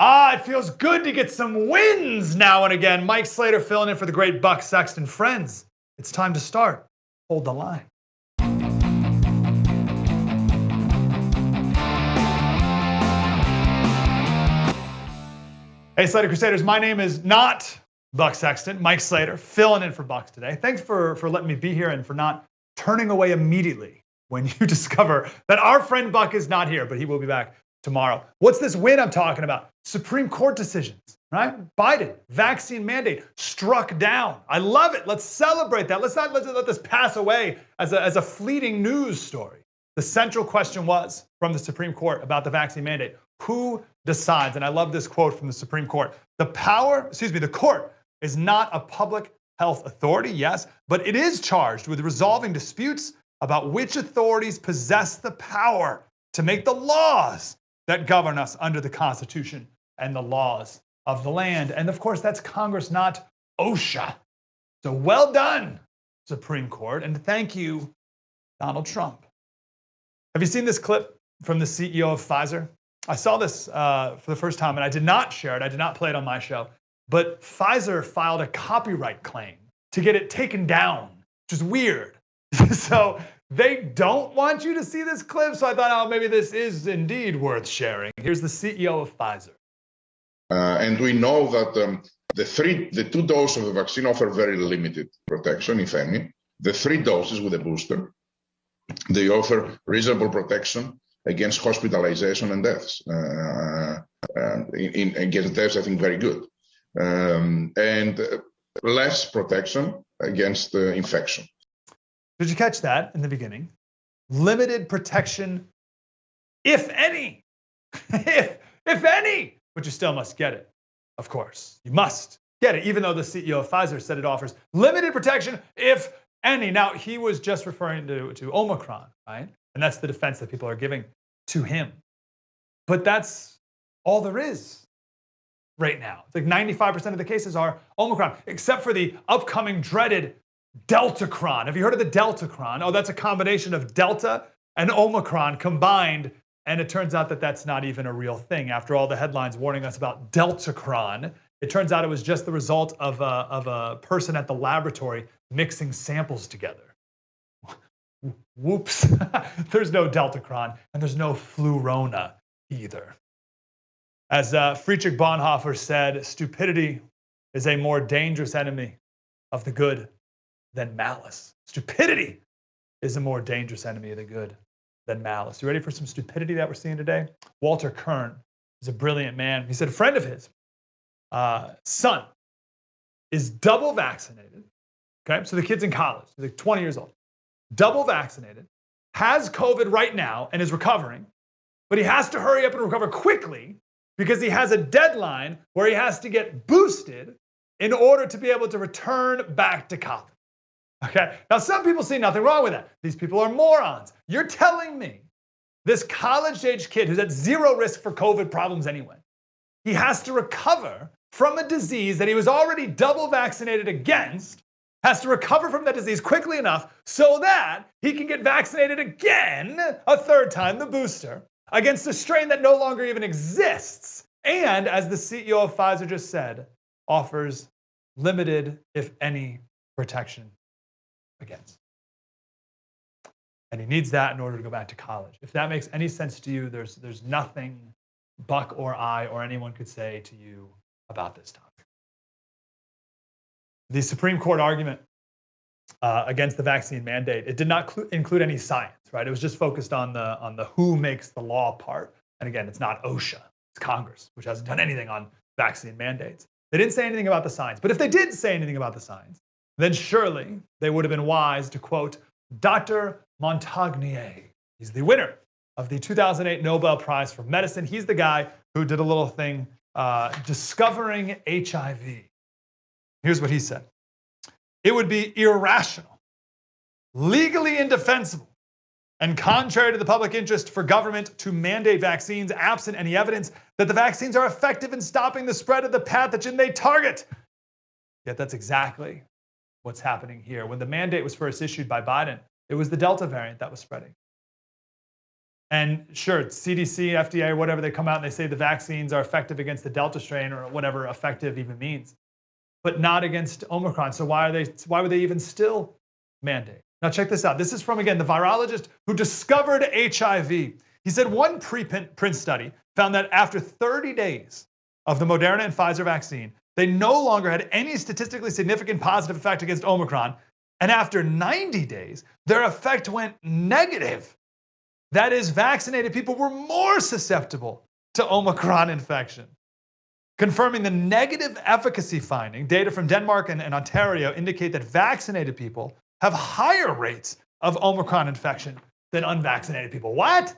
It feels good to get some wins now and again. Mike Slater filling in for the great Buck Sexton. Friends, it's time to start. Hold the line. Hey, Slater Crusaders, my name is not Buck Sexton, Mike Slater, filling in for Bucks today. Thanks for letting me be here and for not turning away immediately when you discover that our friend Buck is not here, but he will be back tomorrow. What's this win I'm talking about? Supreme Court decisions, right? Biden, vaccine mandate, struck down. I love it. Let's celebrate that. Let's not let this pass away as a fleeting news story. The central question was from the Supreme Court about the vaccine mandate. Who decides? And I love this quote from the Supreme Court. The court is not a public health authority, yes, but it is charged with resolving disputes about which authorities possess the power to make the laws that govern us under the Constitution and the laws of the land. And of course, that's Congress, not OSHA. So well done, Supreme Court, and thank you, Donald Trump. Have you seen this clip from the CEO of Pfizer? I saw this for the first time, and I did not share it. I did not play it on my show. But Pfizer filed a copyright claim to get it taken down, which is weird. So they don't want you to see this clip. So I thought, oh, maybe this is indeed worth sharing. Here's the CEO of Pfizer. And we know that the 2 doses of the vaccine offer very limited protection, if any. The 3 doses with a booster, they offer reasonable protection against hospitalization and deaths. Against deaths, I think very good. And less protection against infection. Did you catch that in the beginning? Limited protection, if any. if any. But you still must get it. Of course, you must get it, even though the CEO of Pfizer said it offers limited protection, if any. Now, he was just referring to Omicron, right? And that's the defense that people are giving to him. But that's all there is right now. It's like 95% of the cases are Omicron, except for the upcoming dreaded Deltacron. Have you heard of the Deltacron? Oh, that's a combination of Delta and Omicron combined. And it turns out that that's not even a real thing. After all the headlines warning us about Deltacron, it turns out it was just the result of a person at the laboratory mixing samples together. Whoops. There's no Deltacron and there's no Flurona either. As Friedrich Bonhoeffer said, stupidity is a more dangerous enemy of the good than malice. Stupidity is a more dangerous enemy of the good than malice. You ready for some stupidity that we're seeing today? Walter Kern is a brilliant man. He said a friend of his son is double vaccinated. Okay, so the kid's in college. He's like 20 years old. Double vaccinated, has COVID right now and is recovering, but he has to hurry up and recover quickly because he has a deadline where he has to get boosted in order to be able to return back to college. Okay, now some people see nothing wrong with that. These people are morons. You're telling me this college-age kid who's at zero risk for COVID problems anyway, he has to recover from a disease that he was already double vaccinated against, has to recover from that disease quickly enough so that he can get vaccinated again, a third time, the booster, against a strain that no longer even exists. And as the CEO of Pfizer just said, offers limited, if any, protection against. And he needs that in order to go back to college. If that makes any sense to you, there's nothing Buck or I or anyone could say to you about this topic. The Supreme Court argument against the vaccine mandate, it did not include any science, right? It was just focused on the who makes the law part. And again, it's not OSHA, it's Congress, which hasn't done anything on vaccine mandates. They didn't say anything about the science. But if they did say anything about the science, then surely they would have been wise to quote Dr. Montagnier. He's the winner of the 2008 Nobel Prize for Medicine. He's the guy who did a little thing discovering HIV. Here's what he said. It would be irrational, legally indefensible, and contrary to the public interest for government to mandate vaccines absent any evidence that the vaccines are effective in stopping the spread of the pathogen they target. Yet that's exactly what's happening here. When the mandate was first issued by Biden, it was the Delta variant that was spreading. And sure, CDC, FDA, or whatever, they come out and they say the vaccines are effective against the Delta strain or whatever effective even means, but not against Omicron. So why would they even still mandate? Now check this out. This is from, again, the virologist who discovered HIV. He said one preprint study found that after 30 days of the Moderna and Pfizer vaccine, they no longer had any statistically significant positive effect against Omicron. And after 90 days, their effect went negative. That is, vaccinated people were more susceptible to Omicron infection. Confirming the negative efficacy finding, data from Denmark and Ontario indicate that vaccinated people have higher rates of Omicron infection than unvaccinated people. What?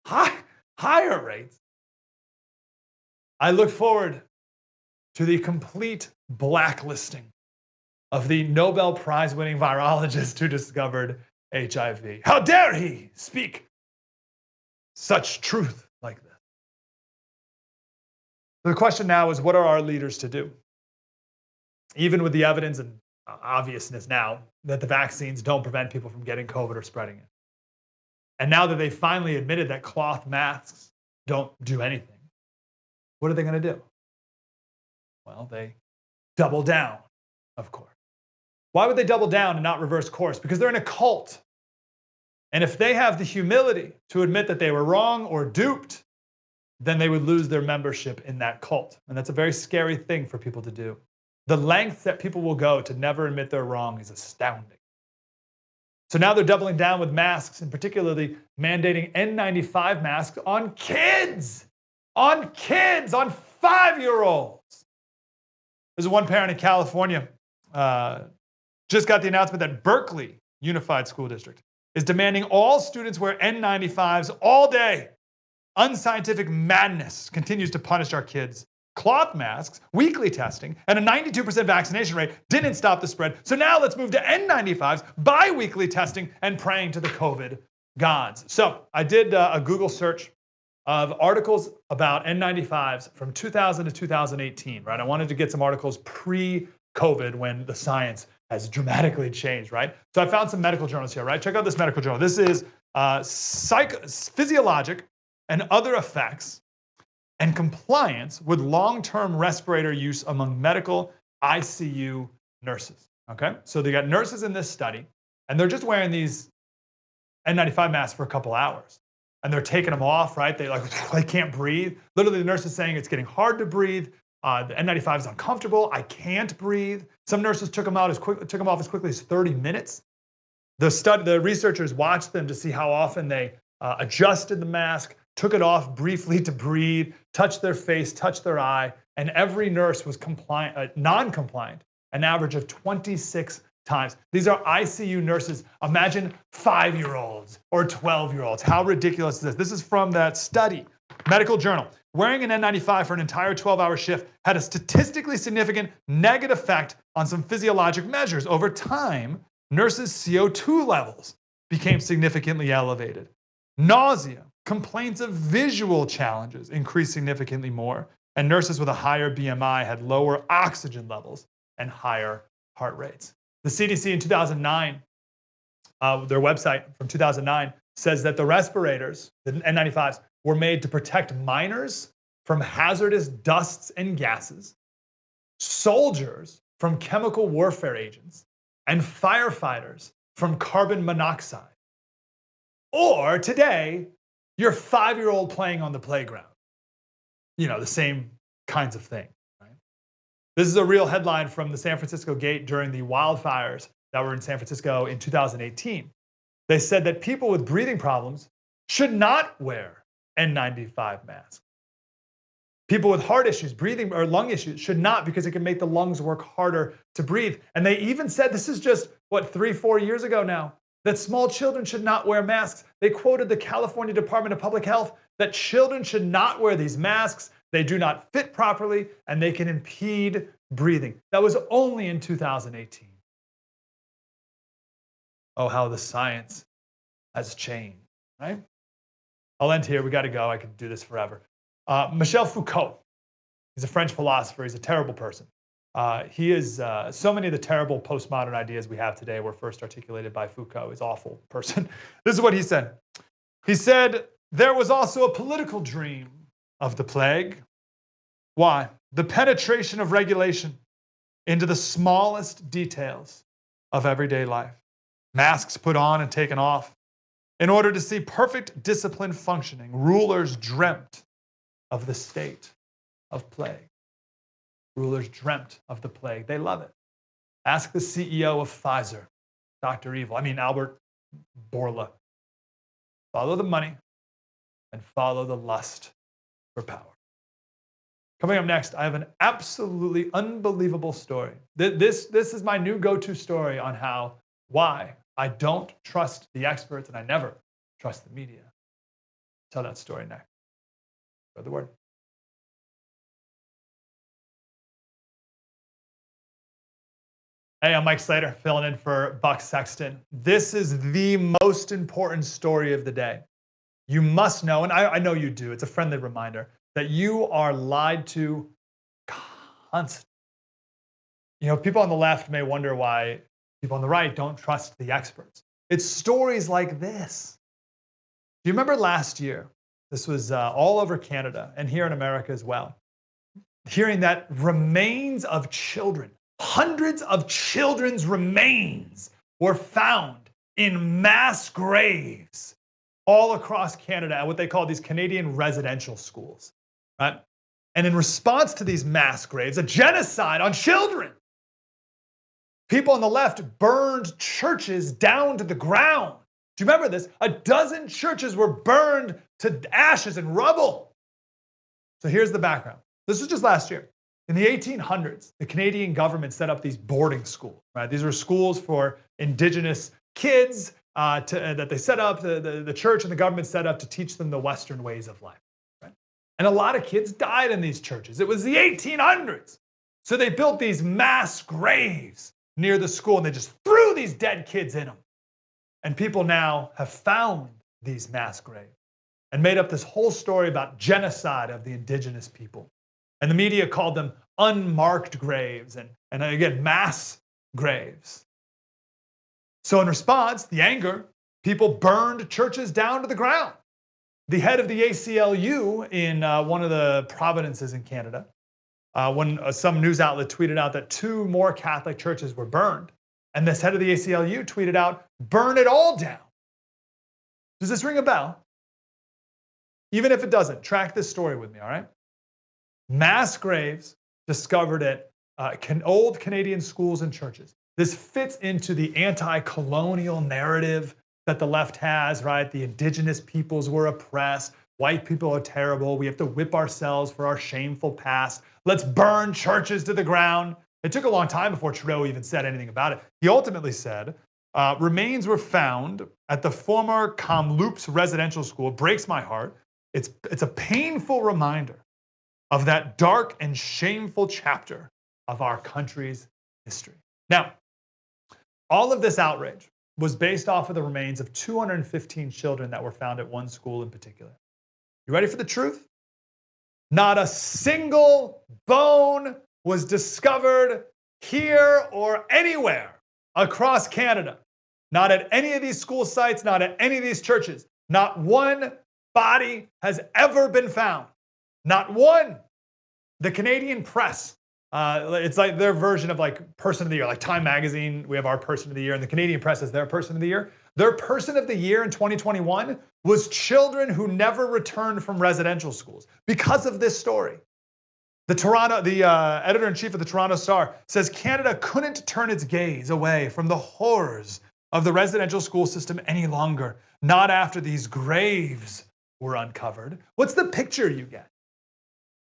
Higher rates? I look forward to the complete blacklisting of the Nobel Prize-winning virologist who discovered HIV. How dare he speak such truth like this? The question now is, what are our leaders to do? Even with the evidence and obviousness now that the vaccines don't prevent people from getting COVID or spreading it. And now that they finally admitted that cloth masks don't do anything, what are they going to do? Well, they double down, of course. Why would they double down and not reverse course? Because they're in a cult. And if they have the humility to admit that they were wrong or duped, then they would lose their membership in that cult. And that's a very scary thing for people to do. The length that people will go to never admit they're wrong is astounding. So now they're doubling down with masks, and particularly mandating N95 masks on kids, on 5-year-olds. There's one parent in California, just got the announcement that Berkeley Unified School District is demanding all students wear N95s all day. Unscientific madness continues to punish our kids. Cloth masks, weekly testing, and a 92% vaccination rate didn't stop the spread. So now let's move to N95s, bi-weekly testing, and praying to the COVID gods. So I did a Google search of articles about N95s from 2000 to 2018, right? I wanted to get some articles pre-COVID when the science has dramatically changed, right? So I found some medical journals here, right? Check out this medical journal. This is Physiologic and Other Effects and Compliance with Long-Term Respirator Use Among Medical ICU Nurses, okay? So they got nurses in this study, and they're just wearing these N95 masks for a couple hours. And they're taking them off, right? They can't breathe. Literally, the nurse is saying it's getting hard to breathe. The N95 is uncomfortable. I can't breathe. Some nurses took them off as quickly as 30 minutes. The researchers watched them to see how often they adjusted the mask, took it off briefly to breathe, touched their face, touched their eye, and every nurse was non-compliant, an average of 26 times. These are ICU nurses. Imagine 5-year-olds or 12-year-olds. How ridiculous is this? This is from that study, Medical Journal. Wearing an N95 for an entire 12-hour shift had a statistically significant negative effect on some physiologic measures. Over time, nurses' CO2 levels became significantly elevated. Nausea, complaints of visual challenges increased significantly more, and nurses with a higher BMI had lower oxygen levels and higher heart rates. The CDC in 2009, their website from 2009 says that the respirators, the N95s, were made to protect minors from hazardous dusts and gases, soldiers from chemical warfare agents, and firefighters from carbon monoxide. Or today, your 5-year-old playing on the playground. You know, the same kinds of thing. Right? This is a real headline from the San Francisco Gate during the wildfires that were in San Francisco in 2018. They said that people with breathing problems should not wear N95 masks. People with heart issues, breathing or lung issues should not, because it can make the lungs work harder to breathe. And they even said, this is just, 3-4 years ago now, that small children should not wear masks. They quoted the California Department of Public Health that children should not wear these masks. They do not fit properly and they can impede breathing. That was only in 2018. Oh, how the science has changed, right? I'll end here. We got to go. I could do this forever. Michel Foucault. He's a French philosopher. He's a terrible person. He is so many of the terrible postmodern ideas we have today were first articulated by Foucault. He's an awful person. This is what he said. He said, There was also a political dream of the plague. Why? The penetration of regulation into the smallest details of everyday life. Masks put on and taken off. In order to see perfect discipline functioning, rulers dreamt of the state of plague. Rulers dreamt of the plague. They love it. Ask the CEO of Pfizer, Albert Bourla. Follow the money and follow the lust for power. Coming up next, I have an absolutely unbelievable story. This is my new go-to story on why I don't trust the experts and I never trust the media. Tell that story next. Spread the word. Hey, I'm Mike Slater, filling in for Buck Sexton. This is the most important story of the day. You must know, and I know you do, it's a friendly reminder, that you are lied to constantly. People on the left may wonder why people on the right don't trust the experts. It's stories like this. Do you remember last year? This was all over Canada and here in America as well. Hearing that remains of children, hundreds of children's remains were found in mass graves all across Canada at what they call these Canadian residential schools. Right? And in response to these mass graves, a genocide on children, people on the left burned churches down to the ground. Do you remember this? 12 churches were burned to ashes and rubble. So here's the background. This was just last year. In the 1800s, the Canadian government set up these boarding schools. Right? These were schools for Indigenous kids that they set up, the church and the government set up to teach them the Western ways of life. Right? And a lot of kids died in these churches. It was the 1800s. So they built these mass graves near the school and they just threw these dead kids in them. And people now have found these mass graves and made up this whole story about genocide of the Indigenous people. And the media called them unmarked graves and again, mass graves. So in response, the anger, people burned churches down to the ground. The head of the ACLU in one of the provinces in Canada, when some news outlet tweeted out that 2 more Catholic churches were burned, and this head of the ACLU tweeted out, "Burn it all down." Does this ring a bell? Even if it doesn't, track this story with me, all right? Mass graves discovered at old Canadian schools and churches. This fits into the anti-colonial narrative that the left has, right? The Indigenous peoples were oppressed. White people are terrible. We have to whip ourselves for our shameful past. Let's burn churches to the ground. It took a long time before Trudeau even said anything about it. He ultimately said, remains were found at the former Kamloops residential school. It breaks my heart. It's a painful reminder of that dark and shameful chapter of our country's history. Now, all of this outrage was based off of the remains of 215 children that were found at one school in particular. You ready for the truth? Not a single bone was discovered here or anywhere across Canada. Not at any of these school sites, not at any of these churches. Not one body has ever been found. Not one. The Canadian press, it's like their version of like Person of the Year, like Time Magazine, we have our Person of the Year, and the Canadian press is their Person of the Year. Their Person of the Year in 2021 was children who never returned from residential schools because of this story. The editor-in-chief of the Toronto Star says Canada couldn't turn its gaze away from the horrors of the residential school system any longer, not after these graves were uncovered. What's the picture you get?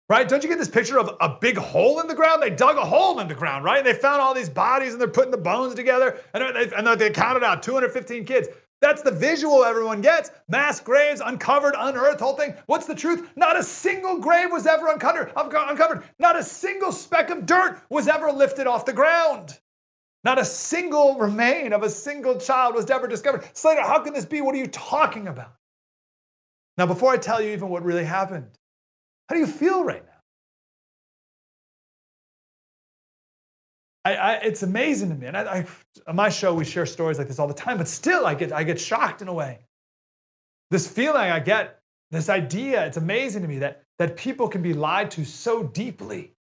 Right? Don't you get this picture of a big hole in the ground? They dug a hole in the ground, right? And they found all these bodies and they're putting the bones together and they counted out 215 kids. That's the visual everyone gets. Mass graves, uncovered, unearthed, whole thing. What's the truth? Not a single grave was ever uncovered. Not a single speck of dirt was ever lifted off the ground. Not a single remain of a single child was ever discovered. Slater, how can this be? What are you talking about? Now, before I tell you even what really happened, how do you feel right now? It's amazing to me. And on my show, we share stories like this all the time, but still I get shocked in a way. This feeling I get This idea, it's amazing to me that people can be lied to so deeply.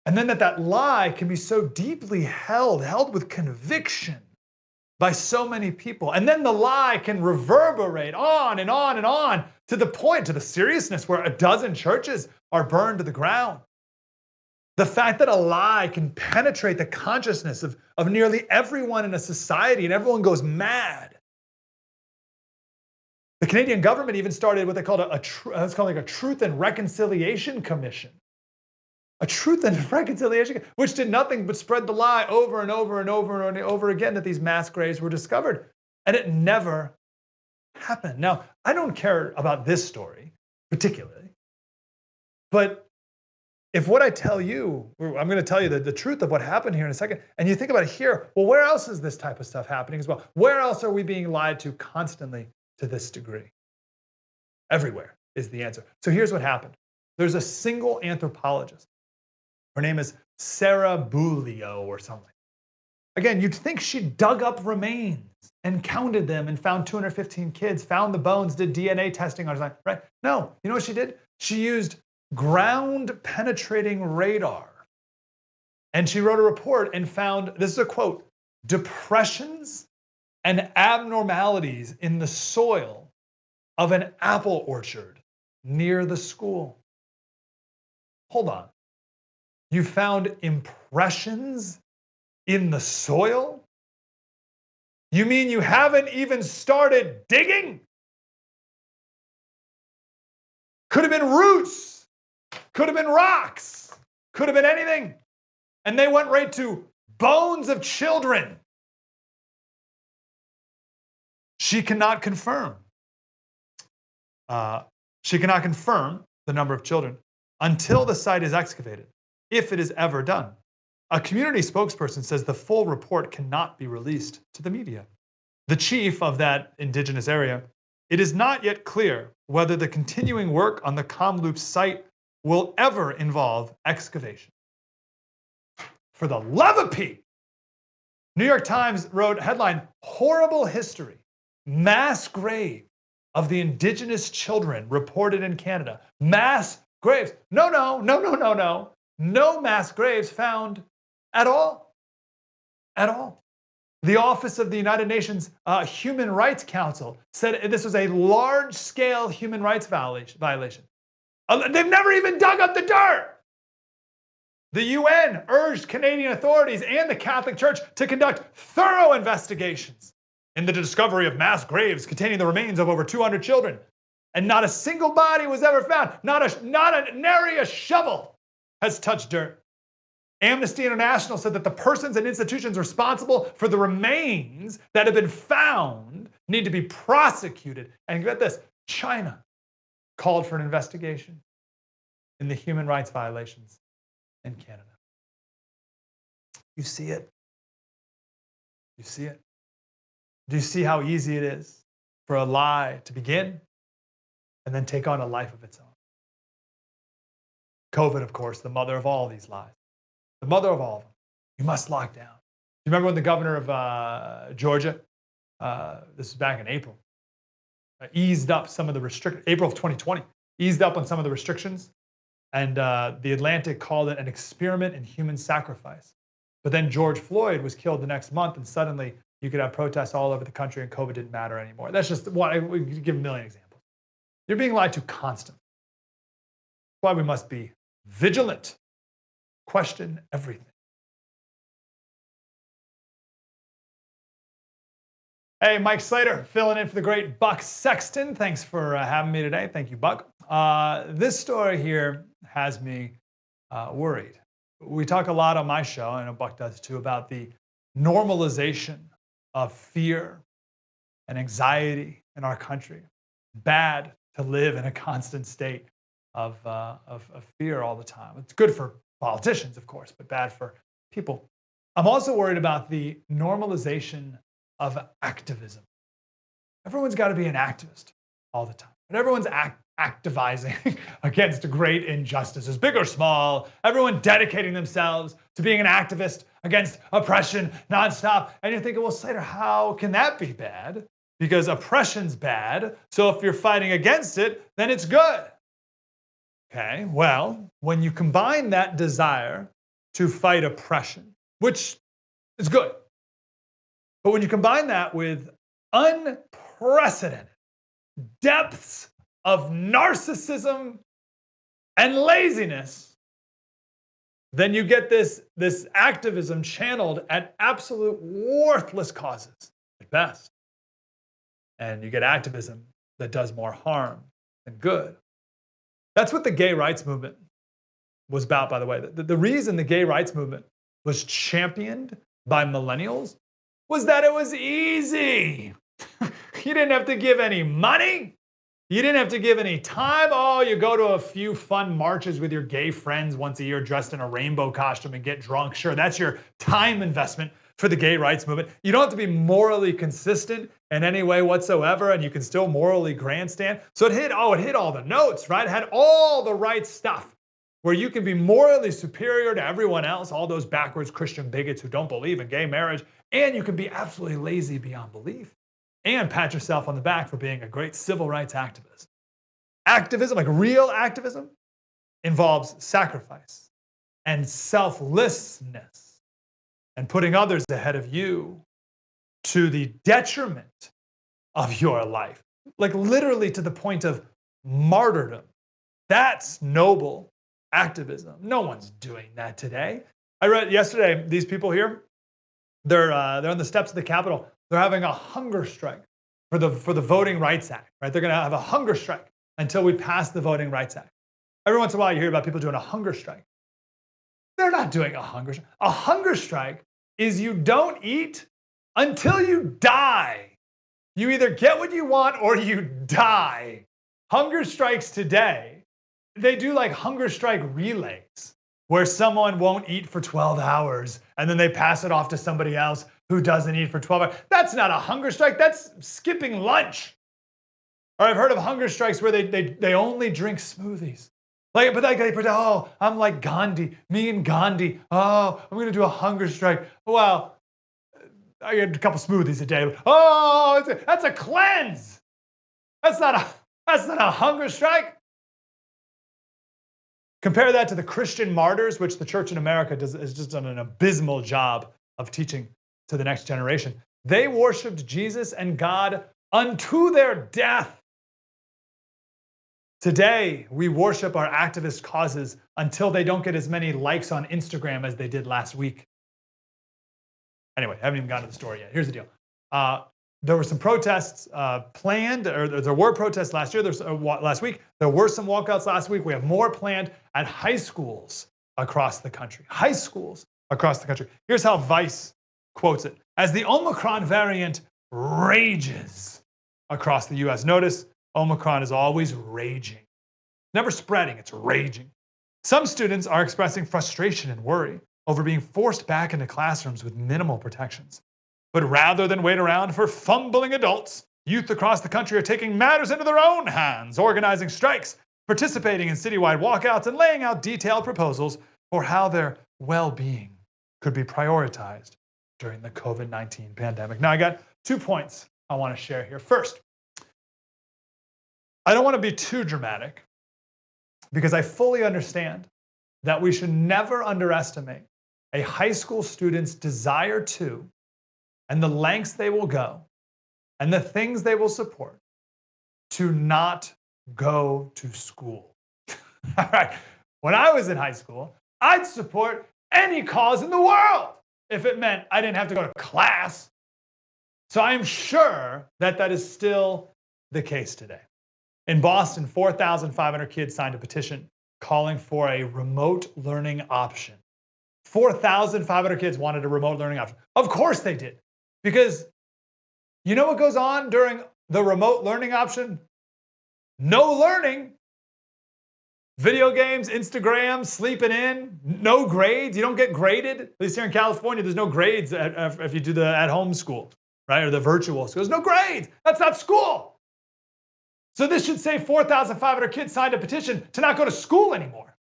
And then that lie can be so deeply held with conviction by so many people. And then the lie can reverberate on and on and on to the seriousness where a dozen churches are burned to the ground. The fact that a lie can penetrate the consciousness of nearly everyone in a society and everyone goes mad. The Canadian government even started what they called it's called like a Truth and Reconciliation Commission. A Truth and Reconciliation, which did nothing but spread the lie over and over and over and over again that these mass graves were discovered. And it never happened. Now, I don't care about this story particularly, but if what I tell you, I'm going to tell you the truth of what happened here in a second, and you think about it here, well, where else is this type of stuff happening as well? Where else are we being lied to constantly to this degree? Everywhere is the answer. So here's what happened. There's a single anthropologist. Her name is Sarah Bulio or something. Again, you'd think she dug up remains and counted them and found 215 kids, found the bones, did DNA testing on it, right? No, you know what she did? She used ground penetrating radar. And she wrote a report and found, this is a quote, depressions and abnormalities in the soil of an apple orchard near the school. Hold on. You found impressions in the soil? You mean you haven't even started digging? Could have been roots, could have been rocks, could have been anything. And they went right to bones of children. She cannot confirm. She cannot confirm the number of children until the site is excavated, if it is ever done. A community spokesperson says the full report cannot be released to the media. The chief of that indigenous area, it is not yet clear whether the continuing work on the Kamloops site will ever involve excavation. For the love of Pete! New York Times wrote headline, horrible history, mass grave of the indigenous children reported in Canada. Mass graves. No. No mass graves found at all. At all. The Office of the United Nations Human Rights Council said this was a large-scale human rights violation. They've never even dug up the dirt. The UN urged Canadian authorities and the Catholic Church to conduct thorough investigations in the discovery of mass graves containing the remains of over 200 children. And not a single body was ever found. Nary a shovel has touched dirt. Amnesty International said that the persons and institutions responsible for the remains that have been found need to be prosecuted. And get this, China called for an investigation in the human rights violations in Canada. You see it? You see it? Do you see how easy it is for a lie to begin and then take on a life of its own? COVID, of course, the mother of all these lies. The mother of all of them. You must lock down. You remember when the governor of Georgia, this was back in April, eased up some of the restrictions, April of 2020, eased up on some of the restrictions, and the Atlantic called it an experiment in human sacrifice. But then George Floyd was killed the next month, and suddenly you could have protests all over the country and COVID didn't matter anymore. That's just one, we could give a million examples. You're being lied to constantly. That's why we must be vigilant. Question everything. Hey, Mike Slater, filling in for the great Buck Sexton. Thanks for having me today. Thank you, Buck. This story here has me worried. We talk a lot on my show, and I know Buck does too, about the normalization of fear and anxiety in our country. Bad to live in a constant state of fear all the time. It's good for politicians, of course, but bad for people. I'm also worried about the normalization of activism. Everyone's got to be an activist all the time. And everyone's activizing against great injustices, big or small. Everyone dedicating themselves to being an activist against oppression nonstop. And you're thinking, well, Slater, how can that be bad? because oppression's bad. So if you're fighting against it, then it's good. Okay, well, when you combine that desire to fight oppression, which is good, but when you combine that with unprecedented depths of narcissism and laziness, then you get this activism channeled at absolute worthless causes at best. And you get activism that does more harm than good. That's what the gay rights movement was about, by the way. The reason the gay rights movement was championed by millennials was that it was easy. You didn't have to give any money. You didn't have to give any time. Oh, you go to a few fun marches with your gay friends once a year dressed in a rainbow costume and get drunk. Sure, that's your time investment for the gay rights movement. You don't have to be morally consistent in any way whatsoever, and you can still morally grandstand. So it hit all the notes, right? It had all the right stuff where you can be morally superior to everyone else, all those backwards Christian bigots who don't believe in gay marriage, and you can be absolutely lazy beyond belief and pat yourself on the back for being a great civil rights activist. Activism, like real activism, involves sacrifice and selflessness and putting others ahead of you to the detriment of your life, like literally to the point of martyrdom. That's noble activism. No one's doing that today. I read yesterday, these people here, they're on the steps of the Capitol. They're having a hunger strike for the Voting Rights Act, right? They're going to have a hunger strike until we pass the Voting Rights Act. Every once in a while, you hear about people doing a hunger strike. They're not doing a hunger strike. A hunger strike is you don't eat until you die. You either get what you want or you die. Hunger strikes today, they do like hunger strike relays where someone won't eat for 12 hours and then they pass it off to somebody else who doesn't eat for 12 hours. That's not a hunger strike, that's skipping lunch. Or I've heard of hunger strikes where they only drink smoothies. But they pretend, oh, I'm like Gandhi, me and Gandhi. Oh, I'm gonna do a hunger strike. Well, I get a couple smoothies a day. Oh, that's a cleanse. That's not a hunger strike. Compare that to the Christian martyrs, which the church in America has just done an abysmal job of teaching to the next generation. They worshiped Jesus and God unto their death. Today, we worship our activist causes until they don't get as many likes on Instagram as they did last week. Anyway, I haven't even gotten to the story yet. Here's the deal. There were some protests planned, or there were protests last year. Last week. There were some walkouts last week. We have more planned at high schools across the country. High schools across the country. Here's how Vice quotes it. As the Omicron variant rages across the US. Notice Omicron is always raging. Never spreading, it's raging. Some students are expressing frustration and worry over being forced back into classrooms with minimal protections. But rather than wait around for fumbling adults, youth across the country are taking matters into their own hands, organizing strikes, participating in citywide walkouts, and laying out detailed proposals for how their well-being could be prioritized during the COVID-19 pandemic. Now, I got 2 points I want to share here. First, I don't want to be too dramatic because I fully understand that we should never underestimate a high school student's desire to, and the lengths they will go, and the things they will support to not go to school. All right. When I was in high school, I'd support any cause in the world if it meant I didn't have to go to class. So I'm sure that that is still the case today. In Boston, 4,500 kids signed a petition calling for a remote learning option. 4,500 kids wanted a remote learning option. Of course they did. Because you know what goes on during the remote learning option? No learning. Video games, Instagram, sleeping in, no grades. You don't get graded. At least here in California, there's no grades if you do the at-home school, right? Or the virtual school. There's no grades. That's not school. So this should say 4,500 kids signed a petition to not go to school anymore.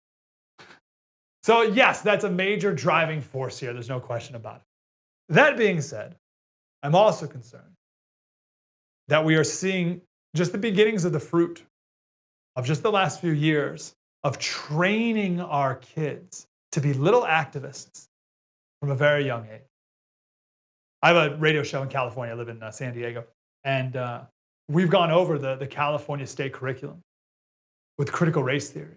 So yes, that's a major driving force here. There's no question about it. That being said, I'm also concerned that we are seeing just the beginnings of the fruit of just the last few years of training our kids to be little activists from a very young age. I have a radio show in California. I live in San Diego. And we've gone over the California state curriculum with critical race theory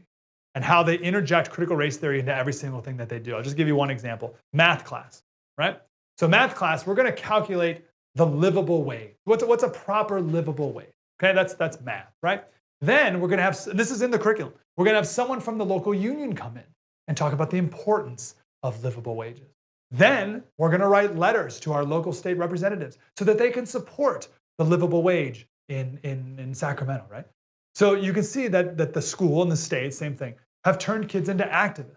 and how they interject critical race theory into every single thing that they do. I'll just give you one example. Math class, right? So math class, we're going to calculate the livable wage. What's a proper livable wage? Okay, that's math, right? Then we're going to have, this is in the curriculum, we're going to have someone from the local union come in and talk about the importance of livable wages. Then we're going to write letters to our local state representatives so that they can support the livable wage in Sacramento, right? So you can see that the school and the state, same thing, have turned kids into activists.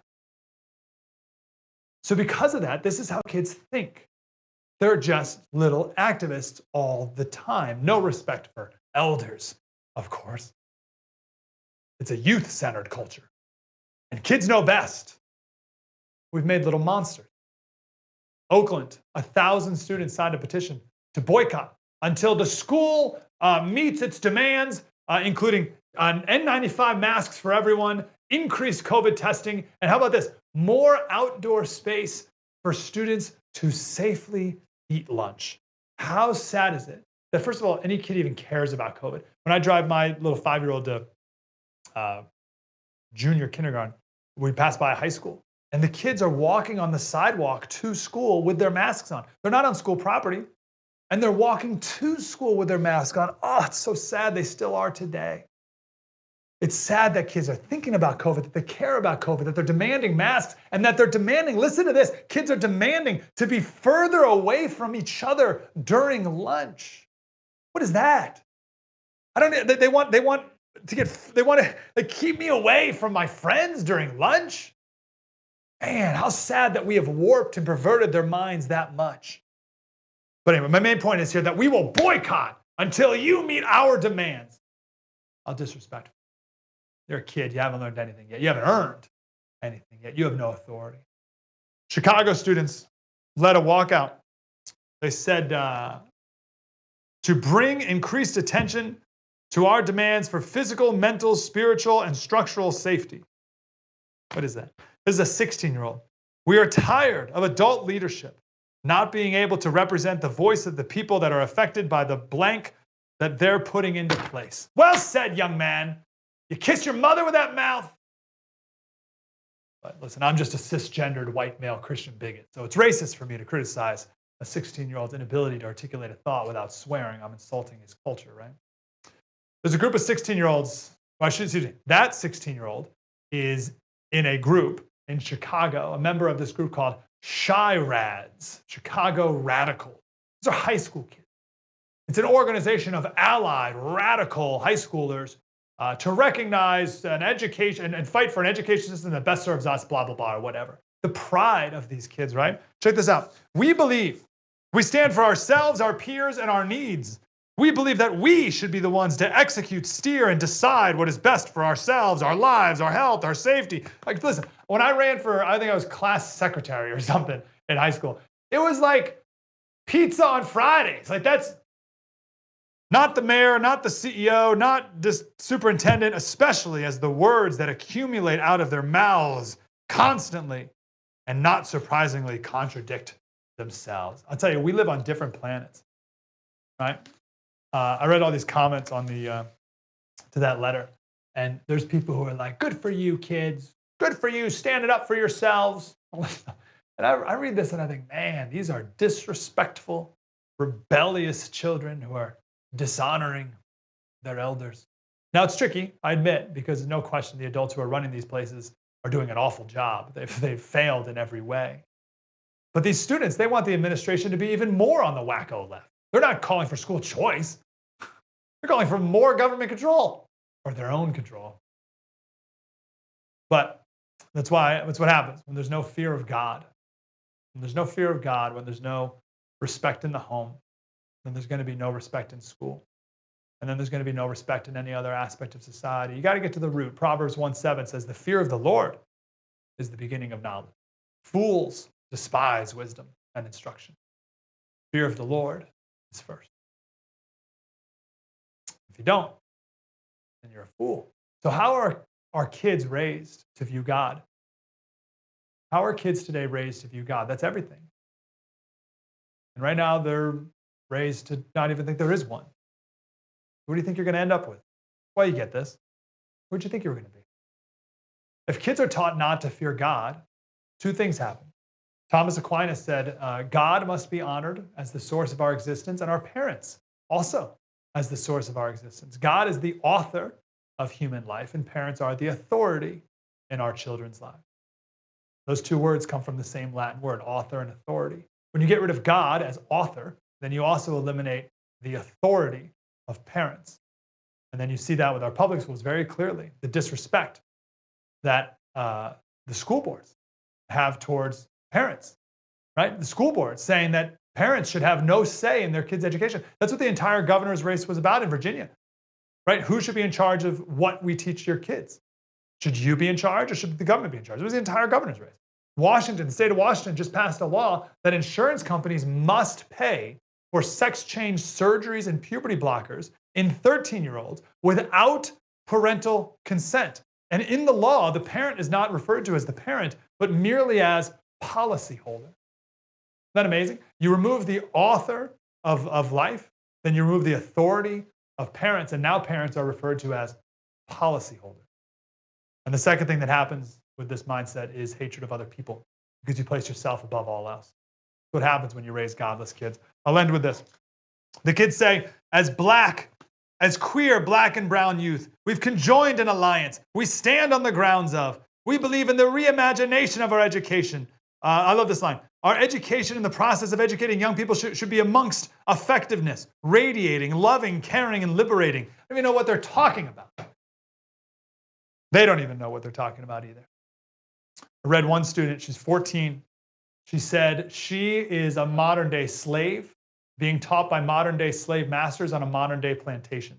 So because of that, this is how kids think. They're just little activists all the time. No respect for elders, of course. It's a youth-centered culture. And kids know best. We've made little monsters. Oakland, 1,000 students signed a petition to boycott until the school meets its demands, including N95 masks for everyone, increased COVID testing, and how about this? More outdoor space for students to safely eat lunch. How sad is it that, first of all, any kid even cares about COVID? When I drive my little 5-year-old to junior kindergarten, we pass by a high school, and the kids are walking on the sidewalk to school with their masks on. They're not on school property, and they're walking to school with their mask on. Oh, it's so sad they still are today. It's sad that kids are thinking about COVID, that they care about COVID, that they're demanding masks, and that they're demanding, listen to this, kids are demanding to be further away from each other during lunch. What is that? They want to keep me away from my friends during lunch. Man, how sad that we have warped and perverted their minds that much. But anyway, my main point is here that we will boycott until you meet our demands. How disrespectful. You're a kid. You haven't learned anything yet. You haven't earned anything yet. You have no authority. Chicago students led a walkout. They said to bring increased attention to our demands for physical, mental, spiritual, and structural safety. What is that? This is a 16-year-old. We are tired of adult leadership not being able to represent the voice of the people that are affected by the blank that they're putting into place. Well said, young man. You kiss your mother with that mouth. But listen, I'm just a cisgendered white male Christian bigot, so it's racist for me to criticize a 16-year-old's inability to articulate a thought without swearing. I'm insulting his culture, right? There's a group of 16-year-olds, that 16-year-old is in a group in Chicago, a member of this group called Chi-Rads, Chicago Radical. These are high school kids. It's an organization of allied radical high schoolers to recognize an education and fight for an education system that best serves us, blah, blah, blah, or whatever. The pride of these kids, right? Check this out. We believe we stand for ourselves, our peers, and our needs. We believe that we should be the ones to execute, steer, and decide what is best for ourselves, our lives, our health, our safety. Like, listen, when I ran for, I think I was class secretary or something in high school, it was like pizza on Fridays. Like, that's not the mayor, not the CEO, not this superintendent, especially as the words that accumulate out of their mouths constantly and not surprisingly contradict themselves. I'll tell you, we live on different planets, right? I read all these comments on the to that letter, and there's people who are like, good for you, kids. Good for you, standing up for yourselves. And I read this and I think, man, these are disrespectful, rebellious children who are dishonoring their elders. Now, it's tricky, I admit, because no question the adults who are running these places are doing an awful job. They've failed in every way. But these students, they want the administration to be even more on the wacko left. They're not calling for school choice. They're calling for more government control or their own control. But that's what happens when there's no fear of God. When there's no fear of God, when there's no respect in the home, then there's going to be no respect in school. And then there's going to be no respect in any other aspect of society. You got to get to the root. Proverbs 1:7 says, the fear of the Lord is the beginning of knowledge. Fools despise wisdom and instruction. Fear of the Lord is first. If you don't, then you're a fool. So how are our kids raised to view God? How are kids today raised to view God? That's everything. And right now they're raised to not even think there is one. Who do you think you're going to end up with? Well, you get this. Who do you think you were going to be? If kids are taught not to fear God, two things happen. Thomas Aquinas said, God must be honored as the source of our existence, and our parents also as the source of our existence. God is the author of human life, and parents are the authority in our children's lives. Those two words come from the same Latin word, author and authority. When you get rid of God as author, then you also eliminate the authority of parents. And then you see that with our public schools very clearly, the disrespect that the school boards have towards parents, right? The school board saying that parents should have no say in their kids' education. That's what the entire governor's race was about in Virginia, right? Who should be in charge of what we teach your kids? Should you be in charge or should the government be in charge? It was the entire governor's race. Washington, the state of Washington just passed a law that insurance companies must pay for sex change surgeries and puberty blockers in 13-year-olds without parental consent. And in the law, the parent is not referred to as the parent, but merely as policyholder. Isn't that amazing? You remove the author of life, then you remove the authority of parents, and now parents are referred to as policyholders. And the second thing that happens with this mindset is hatred of other people, because you place yourself above all else. That's what happens when you raise godless kids. I'll end with this. The kids say, as queer black and brown youth, we've conjoined an alliance. We stand on the grounds of. We believe in the reimagination of our education. I love this line. Our education and the process of educating young people should be amongst effectiveness, radiating, loving, caring, and liberating. I don't even know what they're talking about. They don't even know what they're talking about either. I read one student, she's 14. She said she is a modern day slave being taught by modern day slave masters on a modern day plantation.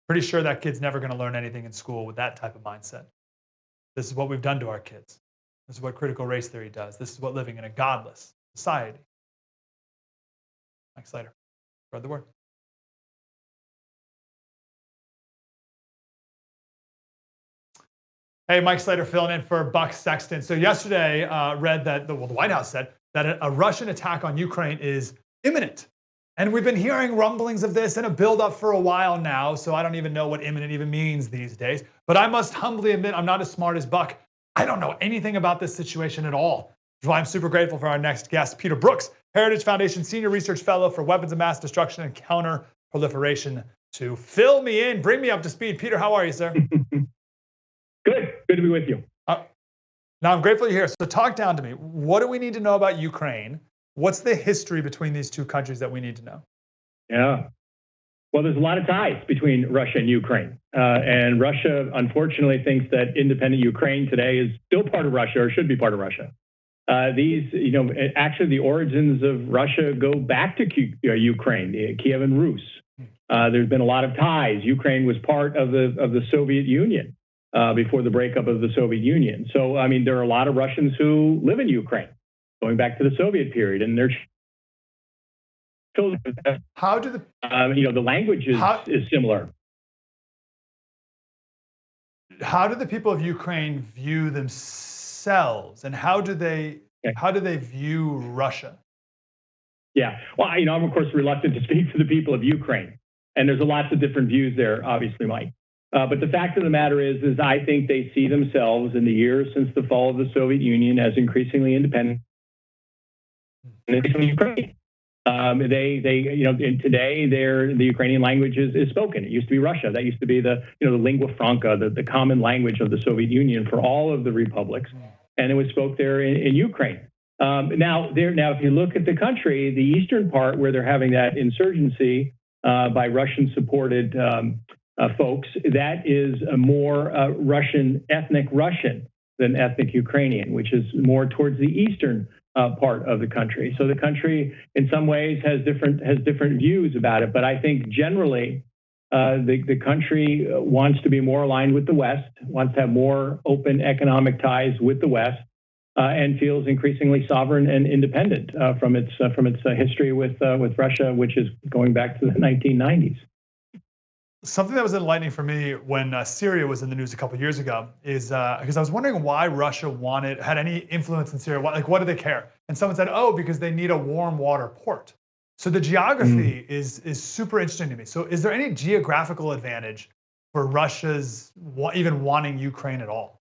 Pretty sure that kid's never going to learn anything in school with that type of mindset. This is what we've done to our kids. This is what critical race theory does. This is what living in a godless society. Mike Slater, spread the word. Hey, Mike Slater filling in for Buck Sexton. So yesterday, read that the White House said that a Russian attack on Ukraine is imminent. And we've been hearing rumblings of this and a buildup for a while now, so I don't even know what imminent even means these days. But I must humbly admit, I'm not as smart as Buck. I don't know anything about this situation at all. That's why I'm super grateful for our next guest, Peter Brookes, Heritage Foundation Senior Research Fellow for Weapons of Mass Destruction and Counter-Proliferation, to fill me in, bring me up to speed. Peter, how are you, sir? Good to be with you. Now, I'm grateful you're here. So talk down to me. What do we need to know about Ukraine? What's the history between these two countries that we need to know? Yeah. Well, there's a lot of ties between Russia and Ukraine. And Russia, unfortunately, thinks that independent Ukraine today is still part of Russia or should be part of Russia. Actually, the origins of Russia go back to Ukraine, Kiev and Rus. There's been a lot of ties. Ukraine was part of the Soviet Union before the breakup of the Soviet Union. So, I mean, there are a lot of Russians who live in Ukraine, going back to the Soviet period, and they're children. How do the the language is similar. How do the people of Ukraine view themselves, and how do they view Russia? Yeah, well, I'm of course reluctant to speak for the people of Ukraine, and there's lots of different views there, obviously, Mike. But the fact of the matter is I think they see themselves in the years since the fall of the Soviet Union as increasingly independent from Ukraine. Today the Ukrainian language is spoken. It used to be Russia. That used to be the lingua franca, the common language of the Soviet Union for all of the republics, and it was spoke there in Ukraine. Now, if you look at the country, the eastern part where they're having that insurgency by Russian-supported folks, that is a more ethnic Russian than ethnic Ukrainian, which is more towards the eastern part of the country. So the country, in some ways, has different views about it. But I think generally, the country wants to be more aligned with the West, wants to have more open economic ties with the West, and feels increasingly sovereign and independent from its history with Russia, which is going back to the 1990s. something that was enlightening for me when Syria was in the news a couple of years ago is because I was wondering why Russia had any influence in Syria. What do they care? And someone said, oh, because they need a warm water port. So the geography is super interesting to me. So is there any geographical advantage for Russia's even wanting Ukraine at all?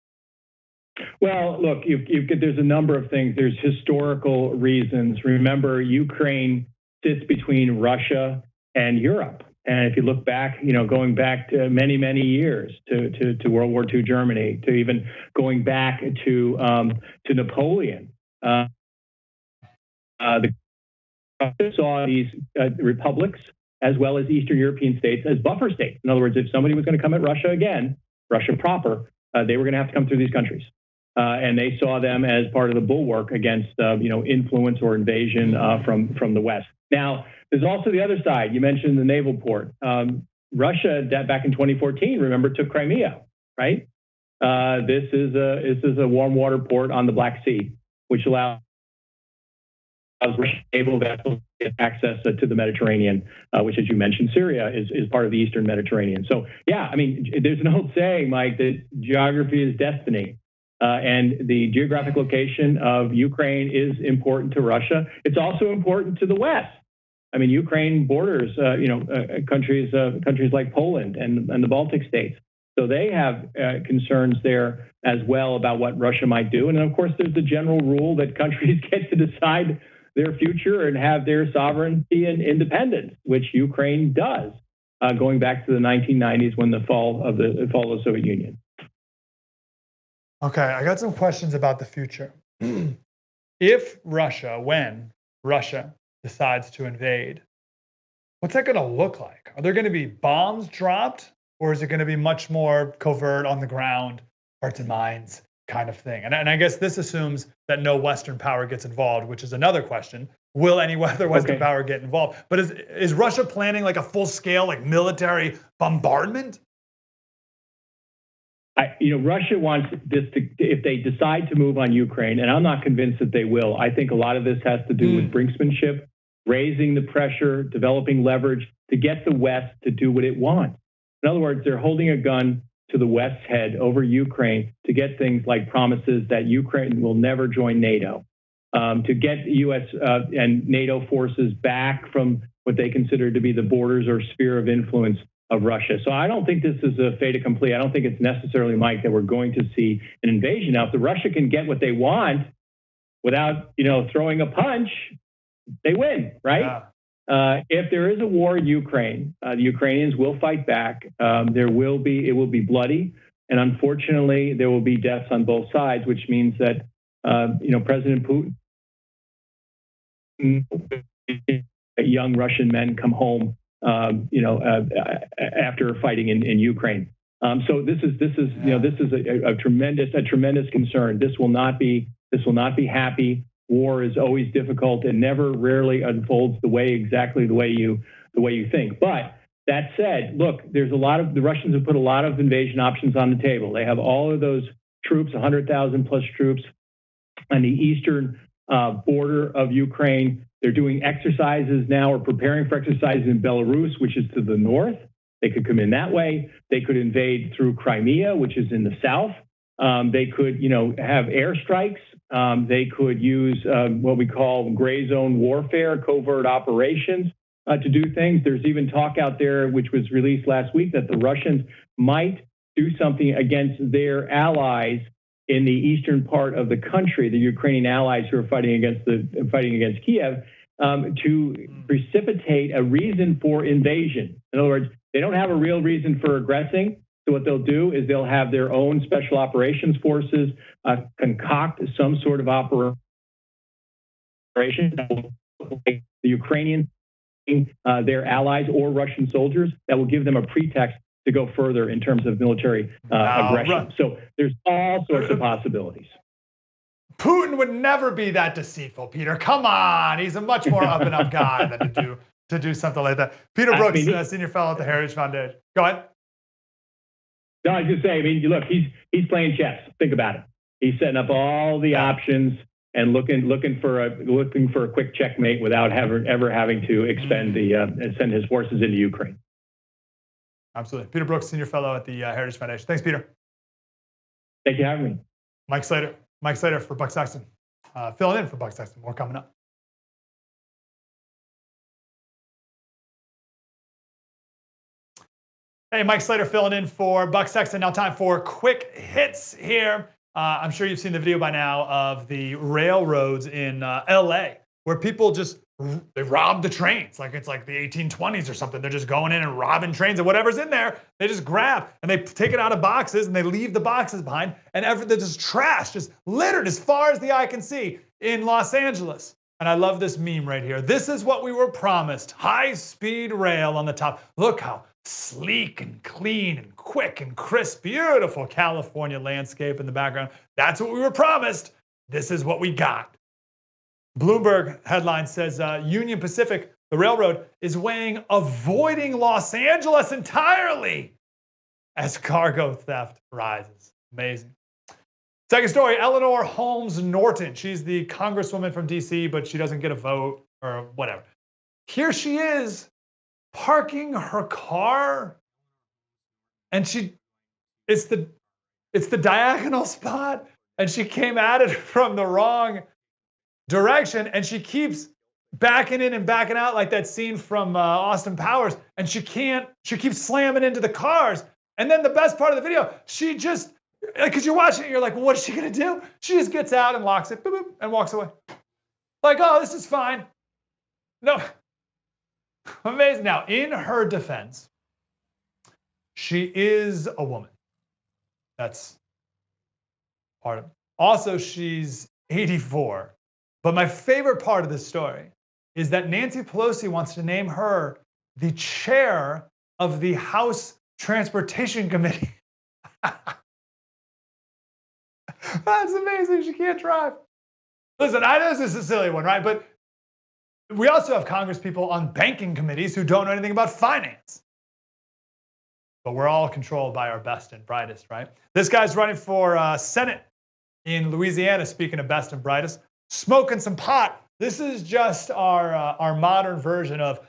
Well, look, there's a number of things. There's historical reasons. Remember, Ukraine sits between Russia and Europe. And if you look back, going back to many, many years to World War II Germany, to even going back to Napoleon, the saw these republics as well as Eastern European states as buffer states. In other words, if somebody was going to come at Russia again, Russia proper, they were going to have to come through these countries. And they saw them as part of the bulwark against, influence or invasion from the West. Now, there's also the other side. You mentioned the naval port. Russia, back in 2014, remember, took Crimea, right? This is a warm water port on the Black Sea, which allows Russian naval vessels to get access to the Mediterranean, which, as you mentioned, Syria is part of the Eastern Mediterranean. So, yeah, I mean, there's an old saying, Mike, that geography is destiny. And the geographic location of Ukraine is important to Russia. It's also important to the West. I mean, Ukraine borders, countries like Poland and the Baltic states. So they have concerns there as well about what Russia might do. And then, of course, there's the general rule that countries get to decide their future and have their sovereignty and independence, which Ukraine does, going back to the 1990s when the fall of the Soviet Union. Okay, I got some questions about the future. When Russia decides to invade, what's that going to look like? Are there going to be bombs dropped, or is it going to be much more covert, on the ground, hearts and minds kind of thing? And I guess this assumes that no Western power gets involved, which is another question. Will any other Western power get involved? But is Russia planning like a full-scale military bombardment? Russia wants this if they decide to move on Ukraine, and I'm not convinced that they will. I think a lot of this has to do with brinksmanship, raising the pressure, developing leverage to get the West to do what it wants. In other words, they're holding a gun to the West's head over Ukraine to get things like promises that Ukraine will never join NATO, to get U.S. And NATO forces back from what they consider to be the borders or sphere of influence of Russia. So I don't think this is a fait accompli. I don't think it's necessarily, Mike, that we're going to see an invasion. Now, if the Russia can get what they want without, throwing a punch, they win, right? Yeah. If there is a war in Ukraine, the Ukrainians will fight back. It will be bloody. And unfortunately, there will be deaths on both sides, which means that, President Putin, young Russian men come home after fighting in Ukraine. So this is a tremendous concern. This will not be happy. War is always difficult and rarely unfolds exactly the way you think. But that said, look, the Russians have put a lot of invasion options on the table. They have all of those troops, 100,000 plus troops on the eastern border of Ukraine. They're doing exercises now or preparing for exercises in Belarus, which is to the north. They could come in that way. They could invade through Crimea, which is in the south. They could, have airstrikes. They could use what we call gray zone warfare, covert operations to do things. There's even talk out there, which was released last week, that the Russians might do something against their allies in the eastern part of the country, the Ukrainian allies who are fighting against Kiev, to precipitate a reason for invasion. In other words, they don't have a real reason for aggressing. So what they'll do is they'll have their own special operations forces concoct some sort of operation. The Ukrainians, their allies or Russian soldiers, that will give them a pretext to go further in terms of military aggression. So there's all sorts of possibilities. Putin would never be that deceitful, Peter. Come on, he's a much more up and up guy than to do something like that. Peter Brookes, senior fellow at the Heritage Foundation. Go ahead. No, I was just saying. Look, he's playing chess. Think about it. He's setting up all the options and looking for a quick checkmate without ever having to send his forces into Ukraine. Absolutely. Peter Brookes, Senior Fellow at the Heritage Foundation. Thanks, Peter. Thank you for having me. Mike Slater for Buck Sexton. Filling in for Buck Sexton. More coming up. Hey, Mike Slater filling in for Buck Sexton. Now time for quick hits here. I'm sure you've seen the video by now of the railroads in LA where people just, they rob the trains. Like it's like the 1820s or something. They're just going in and robbing trains, and whatever's in there, they just grab and they take it out of boxes and they leave the boxes behind, and there's just trash, just littered as far as the eye can see in Los Angeles. And I love this meme right here. This is what we were promised. High-speed rail on the top. Look how sleek and clean and quick and crisp, beautiful California landscape in the background. That's what we were promised. This is what we got. Bloomberg headline says Union Pacific, the railroad, is weighing avoiding Los Angeles entirely as cargo theft rises. Amazing. Second story, Eleanor Holmes Norton. She's the congresswoman from DC, but she doesn't get a vote or whatever. Here she is parking her car, and it's the diagonal spot, and she came at it from the wrong direction, and she keeps backing in and backing out like that scene from Austin Powers, and she keeps slamming into the cars. And then the best part of the video, she just, because you're watching it, you're like, well, what is she gonna do? She just gets out and locks it, boop, boop, and walks away. Like, oh, this is fine. No, amazing. Now, in her defense, she is a woman. That's part of it. Also, she's 84. But my favorite part of this story is that Nancy Pelosi wants to name her the chair of the House Transportation Committee. That's amazing. She can't drive. Listen, I know this is a silly one, right? But we also have Congress people on banking committees who don't know anything about finance. But we're all controlled by our best and brightest, right? This guy's running for Senate in Louisiana, speaking of best and brightest, smoking some pot. This is just our modern version of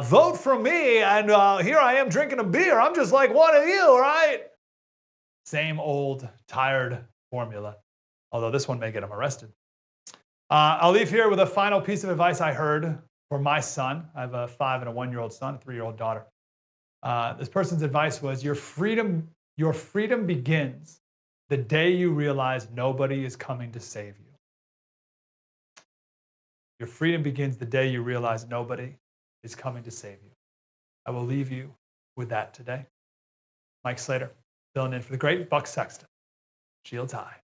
vote for me, and here I am drinking a beer. I'm just like one of you, right? Same old tired formula, although this one may get him arrested. I'll leave here with a final piece of advice I heard for my son. I have a 5 and a 1-year-old son, a 3-year-old daughter. This person's advice was, your freedom begins the day you realize nobody is coming to save you. Your freedom begins the day you realize nobody is coming to save you. I will leave you with that today. Mike Slater, filling in for the great Buck Sexton. Shields high.